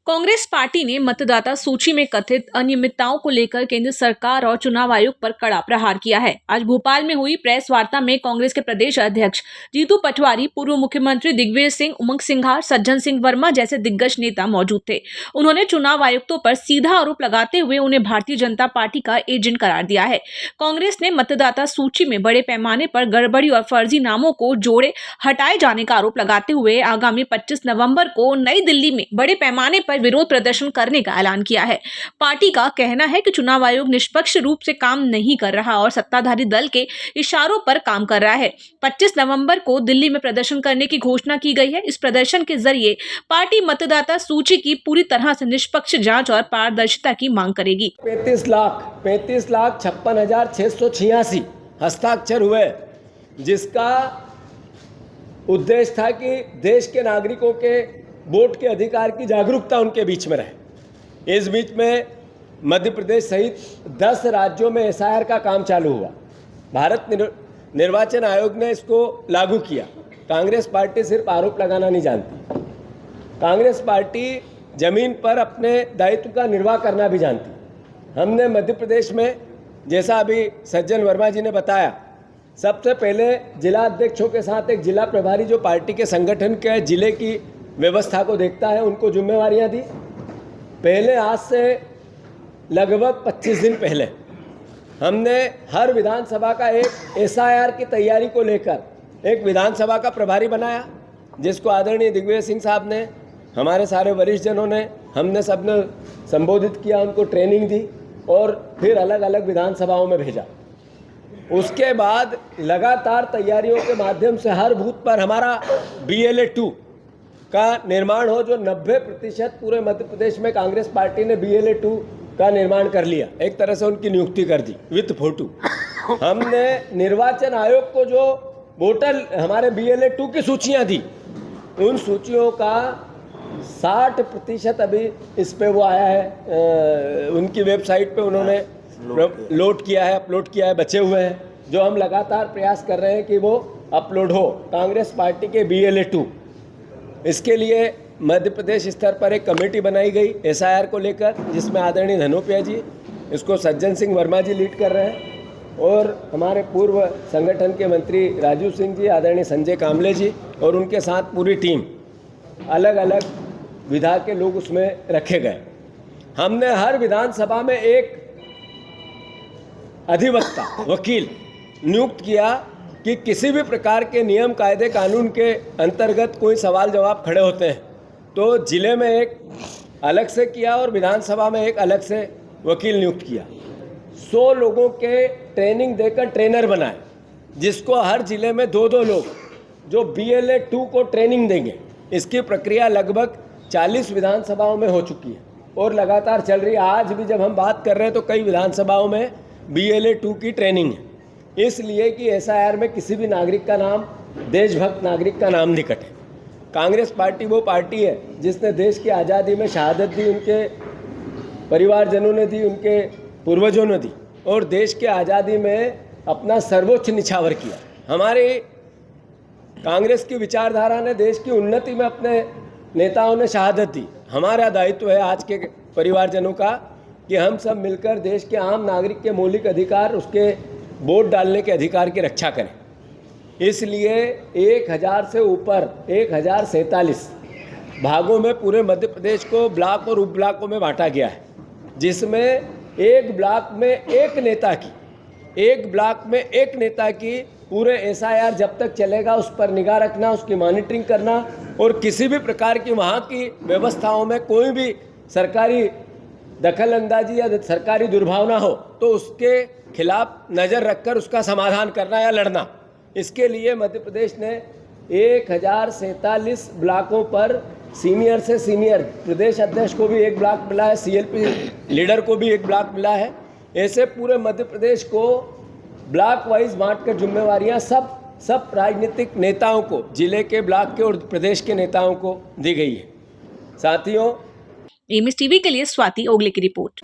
Congress party ने मतदाता सूची में कथित अनियमितताओं को लेकर केंद्र सरकार और चुनाव आयोग पर कड़ा प्रहार किया है। आज भोपाल में हुई प्रेस वार्ता में कांग्रेस के प्रदेश अध्यक्ष जीतू पटवारी, पूर्व मुख्यमंत्री दिग्विजय सिंह, उमंग सिंघार, सज्जन सिंह वर्मा जैसे दिग्गज नेता मौजूद थे। उन्होंने चुनाव आयुक्तों पर सीधा आरोप लगाते हुए उन्हें भारतीय जनता पार्टी का एजेंट करार दिया है। कांग्रेस ने मतदाता सूची में बड़े पैमाने पर गड़बड़ी और फर्जी नामों को जोड़े हटाए जाने का आरोप लगाते हुए आगामी 25 नवंबर को नई दिल्ली में बड़े पैमाने पर विरोध प्रदर्शन करने का ऐलान किया है। पार्टी का कहना है कि चुनाव आयोग निष्पक्ष रूप से काम नहीं कर रहा और सत्ताधारी दल के इशारों पर काम कर रहा है। 25 नवंबर को दिल्ली में प्रदर्शन करने की घोषणा की गई है। इस प्रदर्शन के जरिए पार्टी मतदाता सूची की पूरी तरह से निष्पक्ष जांच और पारदर्शिता की मांग करेगी। 35,56,686 हस्ताक्षर हुए, जिसका उद्देश्य था कि देश के नागरिकों के वोट के अधिकार की जागरूकता उनके बीच में रहे। इस बीच में मध्य प्रदेश सहित 10 राज्यों में एसआईआर का काम चालू हुआ। भारत निर्वाचन आयोग ने इसको लागू किया। कांग्रेस पार्टी सिर्फ आरोप लगाना नहीं जानती, कांग्रेस पार्टी जमीन पर अपने दायित्व का निर्वाह करना भी जानती। हमने मध्य प्रदेश में, जैसा अभी सज्जन वर्मा जी ने बताया, सबसे पहले जिला अध्यक्षों के साथ एक जिला प्रभारी जो पार्टी के संगठन के जिले की व्यवस्था को देखता है, उनको जिम्मेवारियां दी। पहले आज से लगभग 25 दिन पहले हमने हर विधानसभा का एक एसआईआर की तैयारी को लेकर एक विधानसभा का प्रभारी बनाया, जिसको आदरणीय दिग्विजय सिंह साहब ने, हमारे सारे वरिष्ठ जनों ने, हमने सबने संबोधित किया, उनको ट्रेनिंग दी और फिर अलग अलग विधानसभाओं में भेजा। उसके बाद लगातार तैयारियों के माध्यम से हर बूथ पर हमारा BLA 2 का निर्माण हो, जो 90% पूरे मध्य प्रदेश में कांग्रेस पार्टी ने BLA 2 का निर्माण कर लिया, एक तरह से उनकी नियुक्ति कर दी विथ फोटो। हमने निर्वाचन आयोग को जो वोटर हमारे BLA 2 की सूचियां दी, उन सूचियों का 60% अभी इस पे वो आया है, उनकी वेबसाइट पे उन्होंने लोड किया है, अपलोड किया है, बचे हुए हैं, जो हम लगातार प्रयास कर रहे हैं कि वो अपलोड हो कांग्रेस पार्टी के BLA 2। इसके लिए मध्य प्रदेश स्तर पर एक कमेटी बनाई गई एसआईआर को लेकर, जिसमें आदरणीय धनोपिया जी, इसको सज्जन सिंह वर्मा जी लीड कर रहे हैं और हमारे पूर्व संगठन के मंत्री राजू सिंह जी, आदरणीय संजय कामले जी और उनके साथ पूरी टीम, अलग अलग विधा के लोग उसमें रखे गए। हमने हर विधानसभा में एक अधिवक्ता, वकील नियुक्त किया कि किसी भी प्रकार के नियम, कायदे, कानून के अंतर्गत कोई सवाल जवाब खड़े होते हैं तो जिले में एक अलग से किया और विधानसभा में एक अलग से वकील नियुक्त किया। 100 लोगों के ट्रेनिंग देकर ट्रेनर बनाए, जिसको हर जिले में 2-2 लोग जो BLA 2 को ट्रेनिंग देंगे। इसकी प्रक्रिया लगभग 40 विधानसभाओं में हो चुकी है और लगातार चल रही है। आज भी जब हम बात कर रहे हैं तो कई विधानसभाओं में BLA 2 की ट्रेनिंग है, इसलिए कि एसआईआर में किसी भी नागरिक का नाम, देशभक्त नागरिक का नाम नहीं कटे। कांग्रेस पार्टी वो पार्टी है जिसने देश की आज़ादी में शहादत दी, उनके परिवारजनों ने दी, उनके पूर्वजों ने दी और देश के आज़ादी में अपना सर्वोच्च निछावर किया। हमारे कांग्रेस की विचारधारा ने देश की उन्नति में अपने नेताओं ने शहादत दी। हमारा दायित्व है आज के परिवारजनों का कि हम सब मिलकर देश के आम नागरिक के मौलिक अधिकार, उसके वोट डालने के अधिकार की रक्षा करें। इसलिए 1000 से ऊपर 1047 भागों में पूरे मध्य प्रदेश को ब्लॉक और उप ब्लॉकों में बांटा गया है, जिसमें एक ब्लॉक में एक नेता की पूरे एसआईआर जब तक चलेगा उस पर निगाह रखना, उसकी मॉनिटरिंग करना और किसी भी प्रकार की वहाँ की व्यवस्थाओं में कोई भी सरकारी दखल अंदाजी या सरकारी दुर्भावना हो तो उसके खिलाफ नज़र रखकर उसका समाधान करना या लड़ना। इसके लिए मध्य प्रदेश ने 1047 ब्लॉकों पर सीनियर से सीनियर प्रदेश अध्यक्ष को भी एक ब्लॉक मिला है, CLP लीडर को भी एक ब्लॉक मिला है। ऐसे पूरे मध्य प्रदेश को ब्लॉक वाइज बांटकर जिम्मेवारियां सब राजनीतिक नेताओं को, जिले के, ब्लॉक के और प्रदेश के नेताओं को दी गई है। साथियों, एमएस टीवी के लिए स्वाति ओगले की रिपोर्ट।